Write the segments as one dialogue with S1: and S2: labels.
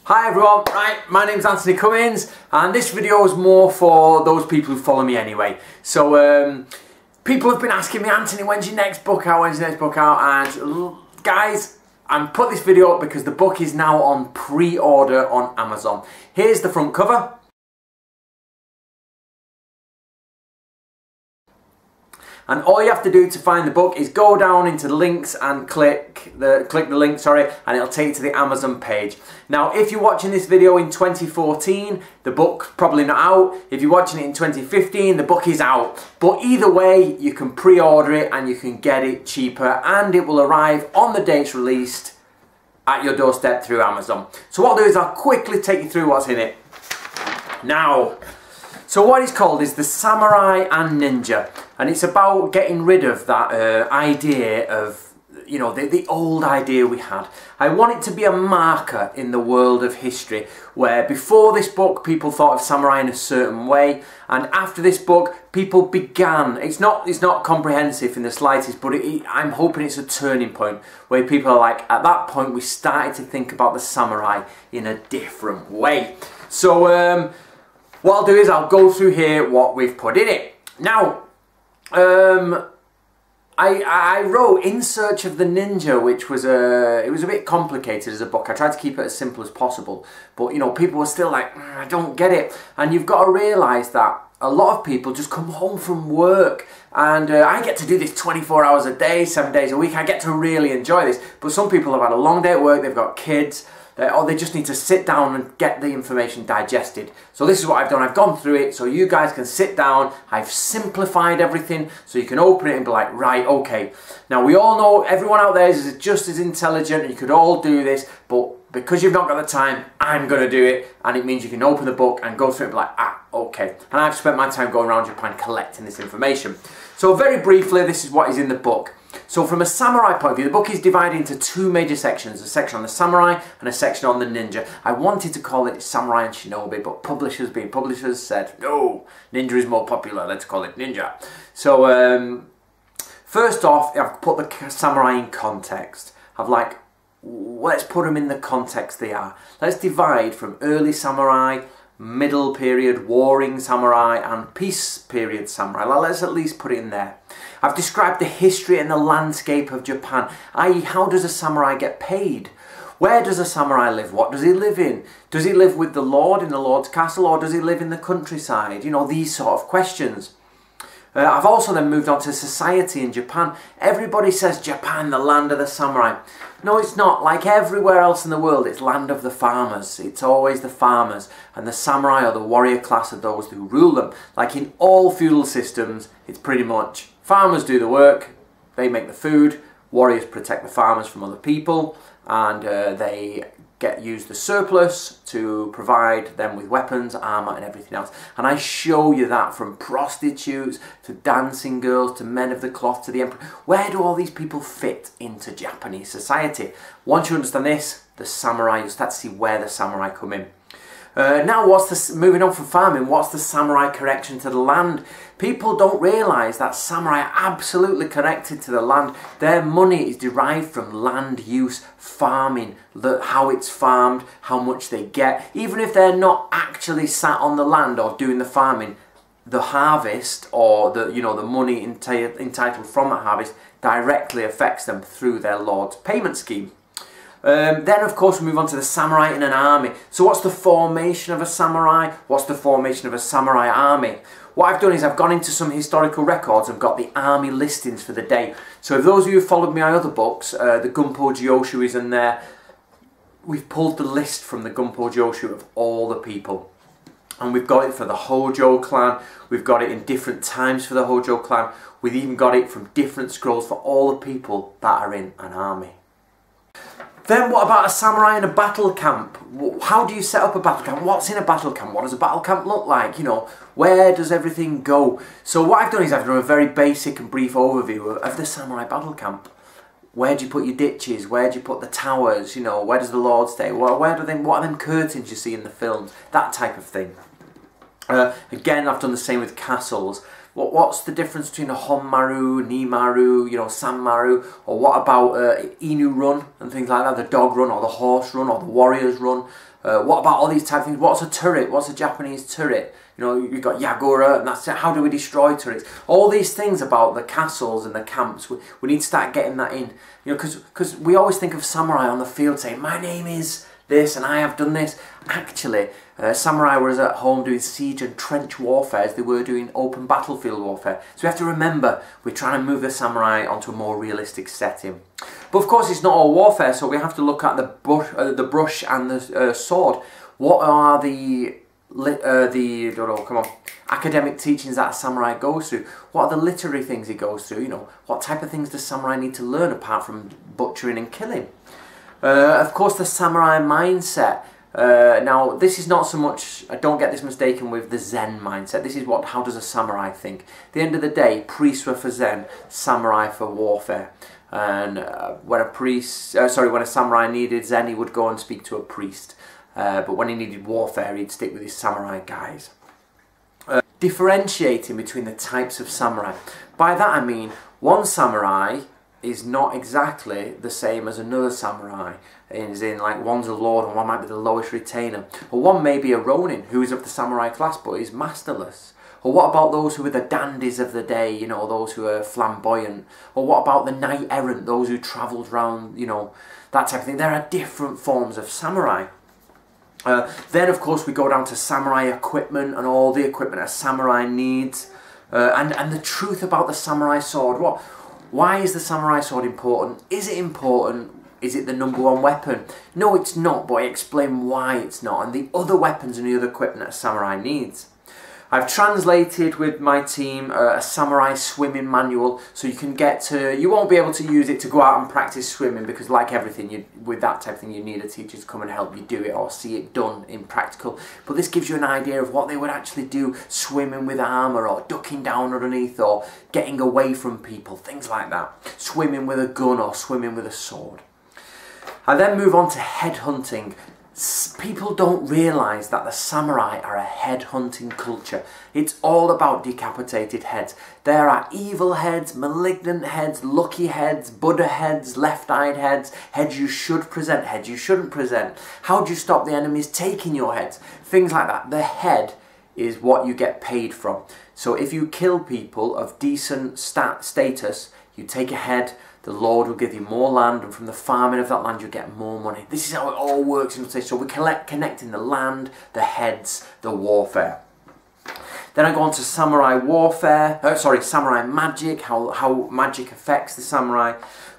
S1: Hi everyone, right, my name's Anthony Cummins and this video is more for those people who follow me anyway. So people have been asking me, Anthony, when's your next book out, and guys, I'm put this video up because the book is now on pre-order on Amazon. Here's the front cover. And all you have to do to find the book is go down into the links and click the link, and it'll take you to the Amazon page. Now, if you're watching this video in 2014, the book's probably not out. If you're watching it in 2015, the book is out. But either way, you can pre-order it and you can get it cheaper, and it will arrive on the date it's released at your doorstep through Amazon. So what I'll do is I'll quickly take you through what's in it. Now, so what it's called is The Samurai and Ninja, and it's about getting rid of that idea of, you know, the old idea we had. I want it to be a marker in the world of history, where before this book people thought of samurai in a certain way, and after this book people began, it's not comprehensive in the slightest, but I'm hoping it's a turning point where people are like, at that point we started to think about the samurai in a different way. So what I'll do is I'll go through here what we've put in it. Now, I wrote In Search of the Ninja, which was it was a bit complicated as a book. I tried to keep it as simple as possible, but you know, people were still like, I don't get it. And you've got to realise that a lot of people just come home from work, and I get to do this 24 hours a day, 7 days a week. I get to really enjoy this, but some people have had a long day at work, they've got kids, or they just need to sit down and get the information digested. So this is what I've done. I've gone through it so you guys can sit down. I've simplified everything so you can open it and be like, right, okay. Now we all know everyone out there is just as intelligent and you could all do this, but because you've not got the time, I'm going to do it. And it means you can open the book and go through it and be like, ah, okay. And I've spent my time going around Japan collecting this information. So very briefly, this is what is in the book. So from a samurai point of view, the book is divided into two major sections, a section on the samurai and a section on the ninja. I wanted to call it Samurai and Shinobi, but publishers, being publishers, said, no, ninja is more popular, let's call it ninja. So first off, I've put the samurai in context. I've like, let's put them in the context they are. Let's divide from early samurai, middle period, warring samurai, and peace period samurai. Let's at least put it in there. I've described the history and the landscape of Japan, i.e. how does a samurai get paid? Where does a samurai live? What does he live in? Does he live with the lord in the lord's castle, or does he live in the countryside? You know, these sort of questions. I've also then moved on to society in Japan. Everybody says Japan, the land of the samurai. No, it's not. Like everywhere else in the world, it's land of the farmers. It's always the farmers, and the samurai or the warrior class are those who rule them. Like in all feudal systems, it's pretty much farmers do the work, they make the food, warriors protect the farmers from other people, and they use the surplus to provide them with weapons, armour and everything else. And I show you that from prostitutes to dancing girls to men of the cloth to the emperor. Where do all these people fit into Japanese society? Once you understand this, the samurai, you start to see where the samurai come in. Now, moving on from farming, what's the samurai connection to the land? People don't realise that samurai are absolutely connected to the land. Their money is derived from land use, farming, how it's farmed, how much they get. Even if they're not actually sat on the land or doing the farming, the harvest or the money entitled from that harvest directly affects them through their lord's payment scheme. Then of course we move on to the samurai in an army. So what's the formation of a samurai? What's the formation of a samurai army? What I've done is I've gone into some historical records and got the army listings for the day. So if those of you who followed my other books, the Gunpo Joshu is in there. We've pulled the list from the Gunpo Joshu of all the people. And we've got it for the Hojo clan, we've got it in different times for the Hojo clan, we've even got it from different scrolls for all the people that are in an army. Then what about a samurai in a battle camp? How do you set up a battle camp? What's in a battle camp? What does a battle camp look like? You know, where does everything go? So what I've done is I've done a very basic and brief overview of the samurai battle camp. Where do you put your ditches? Where do you put the towers? You know, where does the lord stay? What are them curtains you see in the films? That type of thing. Again, I've done the same with castles. What's the difference between a Honmaru, Nimaru, Sanmaru, or what about Inu Run and things like that, the dog run or the horse run or the warrior's run? What about all these type of things? What's a turret? What's a Japanese turret? You know, you've got Yagura, and that's it. How do we destroy turrets? All these things about the castles and the camps, we need to start getting that in. You know, because we always think of samurai on the field saying, my name is this and I have done this. Actually, samurai was at home doing siege and trench warfare as they were doing open battlefield warfare. So we have to remember, we're trying to move the samurai onto a more realistic setting. But of course it's not all warfare, so we have to look at the brush and the sword. What are the academic teachings that a samurai goes through? What are the literary things he goes through? You know, what type of things does samurai need to learn apart from butchering and killing? Of course, the samurai mindset. Now, this is not so much, don't get this mistaken with the Zen mindset. This is how does a samurai think? At the end of the day, priests were for Zen, samurai for warfare. And when a samurai needed Zen, he would go and speak to a priest. But when he needed warfare, he'd stick with his samurai guys. Differentiating between the types of samurai. By that I mean, one samurai is not exactly the same as another samurai. As in, like, one's a lord and one might be the lowest retainer. Or one may be a ronin who is of the samurai class but is masterless. Or what about those who are the dandies of the day, you know, those who are flamboyant? Or what about the knight errant, those who travelled around, you know, that type of thing? There are different forms of samurai. Then, of course, we go down to samurai equipment and all the equipment a samurai needs. And the truth about the samurai sword. Why is the samurai sword important? Is it important? Is it the #1 weapon? No, it's not, but I explain why it's not, and the other weapons and the other equipment that a samurai needs. I've translated with my team a samurai swimming manual, so you won't be able to use it to go out and practice swimming, because like everything, with that type of thing, you need a teacher to come and help you do it or see it done in practical. But this gives you an idea of what they would actually do swimming with armour, or ducking down underneath, or getting away from people, things like that. Swimming with a gun or swimming with a sword. I then move on to headhunting. People don't realise that the samurai are a head-hunting culture. It's all about decapitated heads. There are evil heads, malignant heads, lucky heads, Buddha heads, left-eyed heads, heads you should present, heads you shouldn't present. How do you stop the enemies taking your heads? Things like that. The head is what you get paid from. So if you kill people of decent status, you take a head, the Lord will give you more land, and from the farming of that land you'll get more money. This is how it all works in the stage. So we're connecting the land, the heads, the warfare. Then I go on to samurai warfare, samurai magic, how magic affects the samurai.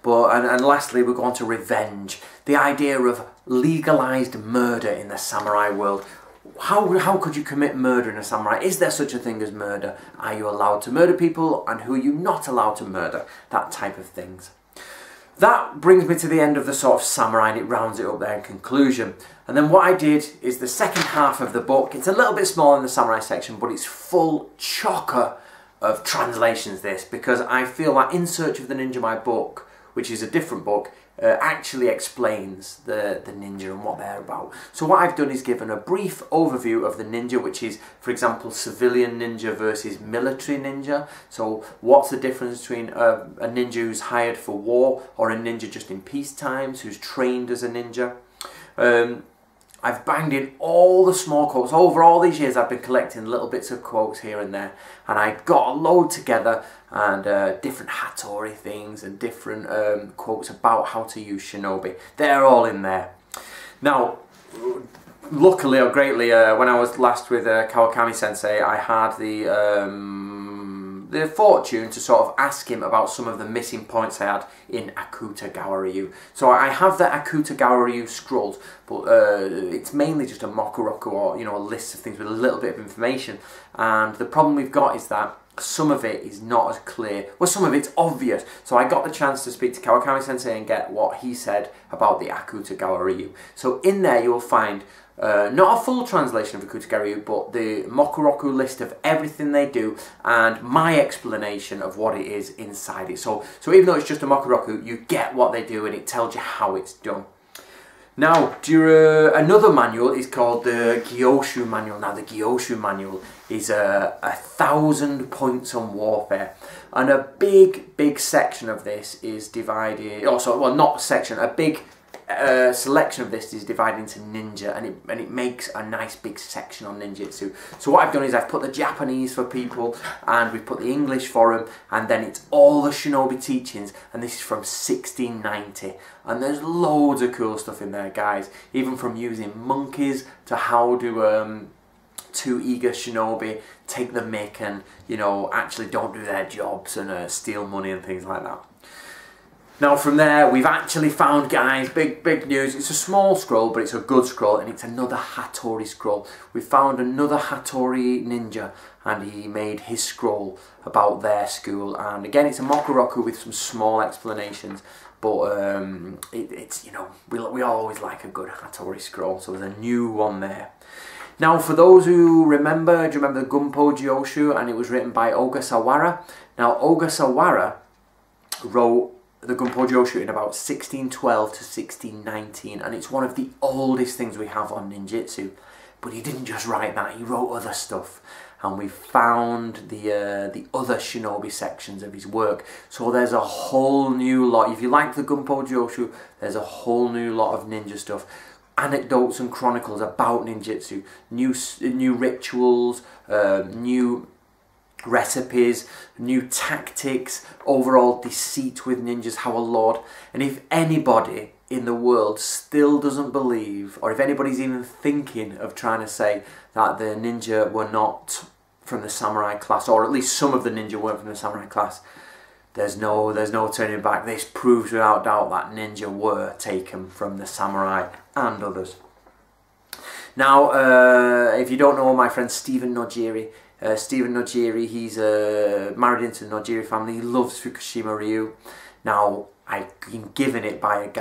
S1: And lastly we go on to revenge. The idea of legalised murder in the samurai world. How could you commit murder in a samurai? Is there such a thing as murder? Are you allowed to murder people, and who are you not allowed to murder? That type of things. That brings me to the end of the sort of samurai, and it rounds it up there in conclusion. And then what I did is the second half of the book. It's a little bit smaller in the samurai section, but it's full chocker of translations, this, because I feel that In Search of the Ninja, my book, which is a different book, actually explains the ninja and what they're about. So what I've done is given a brief overview of the ninja, which is, for example, civilian ninja versus military ninja. So what's the difference between a ninja who's hired for war, or a ninja just in peace times, who's trained as a ninja. I've banged in all the small quotes. Over all these years I've been collecting little bits of quotes here and there, and I got a load together, and different Hattori things and different quotes about how to use shinobi. They're all in there. Now, luckily or greatly, when I was last with Kawakami Sensei, I had the fortune to sort of ask him about some of the missing points I had in Akuta Gawaryu. So I have the Akuta Gawaryu scrolled, but it's mainly just a mokuroku, or, you know, a list of things with a little bit of information. And the problem we've got is that some of it is not as clear. Well, some of it's obvious. So I got the chance to speak to Kawakami Sensei and get what he said about the Akuta Gawaryu. So in there you will find not a full translation of Akuta Gawaryu, but the mokuroku list of everything they do and my explanation of what it is inside it. So even though it's just a mokuroku, you get what they do and it tells you how it's done. Now, another manual is called the Gyoshu Manual. Now, the Gyoshu Manual is 1,000 points on warfare. And a big section of this is divided, also, well, not a section, a big selection of this is divided into ninja, and it makes a nice big section on ninjutsu. So what I've done is I've put the Japanese for people, and we've put the English for them, and then it's all the shinobi teachings, and this is from 1690, and there's loads of cool stuff in there, guys, even from using monkeys to how to two eager shinobi take the mick and, you know, actually don't do their jobs and steal money and things like that. Now from there, we've actually found, guys, big news. It's a small scroll, but it's a good scroll, and it's another Hattori scroll. We found another Hattori ninja, and he made his scroll about their school. And again, it's a Mokuroku with some small explanations, but it's, you know, we always like a good Hattori scroll, so there's a new one there. Now, for those who remember, do you remember the Gunpo Jyoshu? And it was written by Ogasawara. Now, Ogasawara wrote the Gunpo Jyoshu in about 1612 to 1619, and it's one of the oldest things we have on ninjutsu. But he didn't just write that, he wrote other stuff, and we found the other shinobi sections of his work. So there's a whole new lot. If you like the Gunpo Jyoshu, there's a whole new lot of ninja stuff. Anecdotes and chronicles about ninjutsu, new rituals, new recipes, new tactics, overall deceit with ninjas, how a lord. And if anybody in the world still doesn't believe, or if anybody's even thinking of trying to say that the ninja were not from the samurai class, or at least some of the ninja weren't from the samurai class, there's no turning back. This proves without doubt that ninja were taken from the samurai and others. Now, if you don't know my friend Stephen Nojiri, he's married into the Nojiri family. He loves Fukushima Ryu. Now, I've been given it by a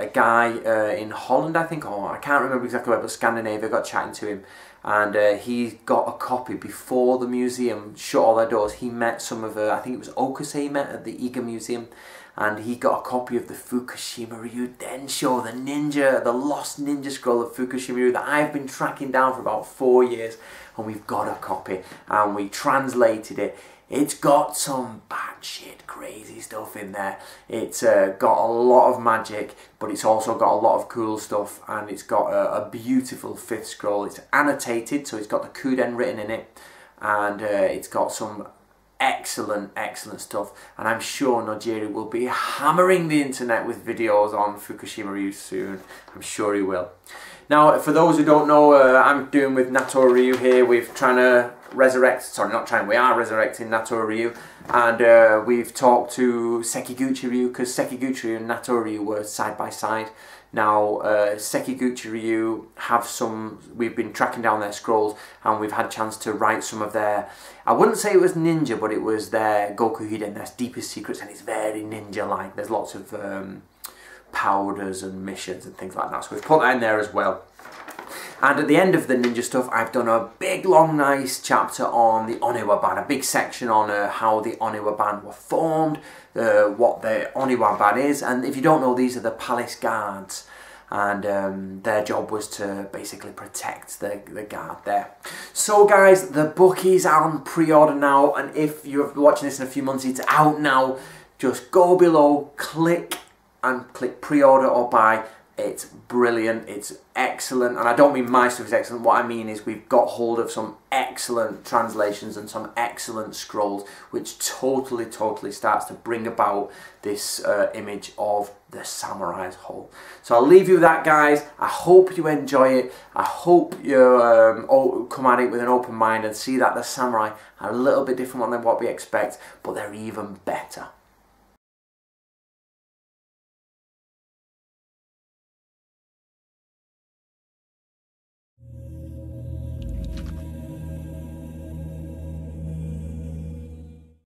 S1: guy in Holland, I think, or I can't remember exactly where, but Scandinavia. I got chatting to him, and he got a copy before the museum shut all their doors. He met some of, I think it was Okase he met at the Iga Museum, and he got a copy of the Fukushima Ryu Densho, the lost ninja scroll of Fukushima Ryu that I've been tracking down for about 4 years, and we've got a copy, and we translated it. It's got some batshit crazy stuff in there. It's got a lot of magic, but it's also got a lot of cool stuff, and it's got a beautiful 5th scroll. It's annotated, so it's got the Kuden written in it, and it's got some excellent stuff, and I'm sure Nojiri will be hammering the internet with videos on Fukushima Ryu soon. I'm sure he will. Now, for those who don't know, I'm doing with Nato Ryu here. We're trying to resurrect, sorry, not trying, we are resurrecting Nato Ryu, and we've talked to Sekiguchi Ryu, because Sekiguchi Ryu and Nato Ryu were side by side. Now, Sekiguchi Ryu have some, we've been tracking down their scrolls, and we've had a chance to write some of their, I wouldn't say it was ninja, but it was their Goku Hiden, their deepest secrets, and it's very ninja-like. There's lots of powders and missions and things like that, so we've put that in there as well. And at the end of the ninja stuff, I've done a big, long, nice chapter on the Oniwa-ban, a big section on how the Oniwa-ban were formed, what the Oniwa-ban is, and if you don't know, these are the palace guards, and their job was to basically protect the guard there. So guys, the book is on pre-order now, and if you're watching this in a few months, it's out now. Just go below, click pre-order or buy. It's brilliant, it's excellent, and I don't mean my stuff is excellent, what I mean is we've got hold of some excellent translations and some excellent scrolls, which totally starts to bring about this image of the samurai as a whole. So I'll leave you with that, guys. I hope you enjoy it. I hope you come at it with an open mind and see that the samurai are a little bit different than what we expect, but they're even better.